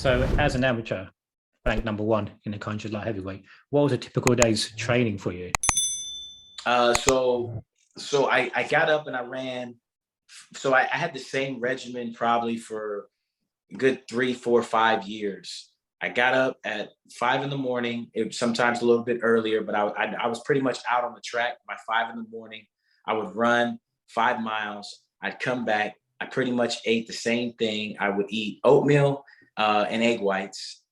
So as an amateur, ranked #1 in the country light heavyweight, what was a typical day's training for you? So I got up and I ran. So I had the same regimen probably for a good 3, 4, 5 years. I got up at 5 in the morning. It was sometimes a little bit earlier, but I was pretty much out on the track by 5 in the morning. I would run 5 miles. I'd come back. I pretty much ate the same thing. I would eat oatmeal and egg whites.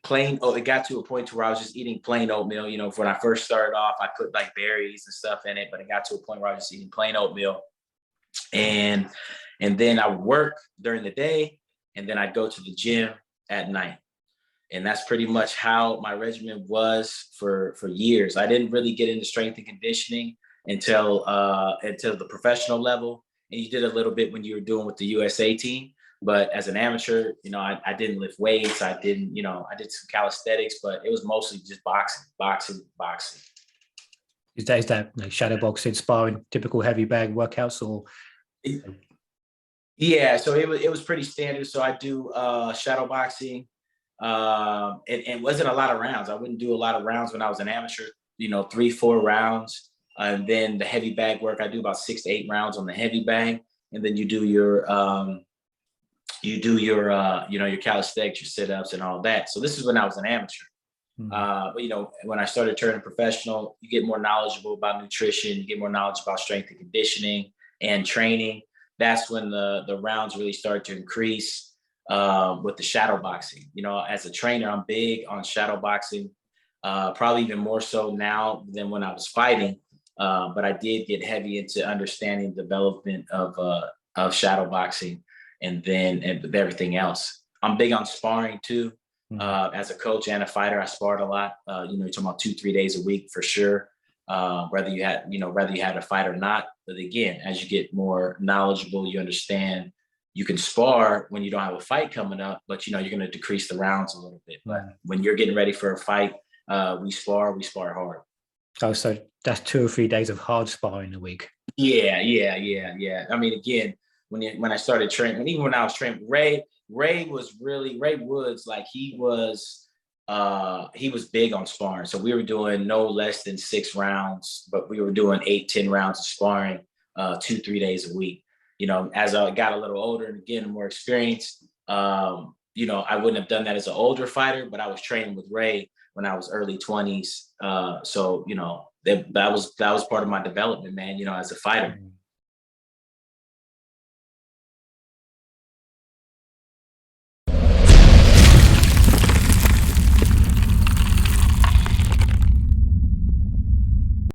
Plain. Oh, it got to a point where I was just eating plain oatmeal. You know, when I first started off, I put like berries and stuff in it, but it got to a point where I was just eating plain oatmeal. And and then I would work during the day, and then I'd go to the gym at night. And that's pretty much how my regimen was for years. I didn't really get into strength and conditioning until the professional level, and you did a little bit when you were doing with the USA team. But as an amateur, I didn't lift weights. I didn't, I did some calisthenics, but it was mostly just boxing, boxing, boxing. Is that like shadow boxing, sparring, typical heavy bag workouts, or Yeah, so it was pretty standard. So I do shadow boxing. And wasn't a lot of rounds. I wouldn't do a lot of rounds when I was an amateur, 3, 4 rounds. And then the heavy bag work, I do about 6 to 8 rounds on the heavy bag. And then your calisthenics, your sit-ups and all that. So this is when I was an amateur. But when I started turning professional, you get more knowledgeable about nutrition, you get more knowledge about strength and conditioning and training. That's when the rounds really start to increase with the shadow boxing. As a trainer, I'm big on shadow boxing, probably even more so now than when I was fighting. But I did get heavy into understanding the development of shadow boxing and with everything else. I'm big on sparring too. As a coach and a fighter, I sparred a lot. You're talking about 2, 3 days a week for sure. Whether you had a fight or not. But again, as you get more knowledgeable, you understand you can spar when you don't have a fight coming up, but you're going to decrease the rounds a little bit. But when you're getting ready for a fight, we spar hard. oh, so that's 2 or 3 days of hard sparring a week? Yeah. I mean, again, when I started training, even when I was training, Ray Woods, like he was big on sparring. So we were doing no less than 6 rounds, but we were doing 8, 10 rounds of sparring 2, 3 days a week. As I got a little older and again more experienced, I wouldn't have done that as an older fighter, but I was training with Ray when I was early 20s. So that was part of my development, man. As a fighter.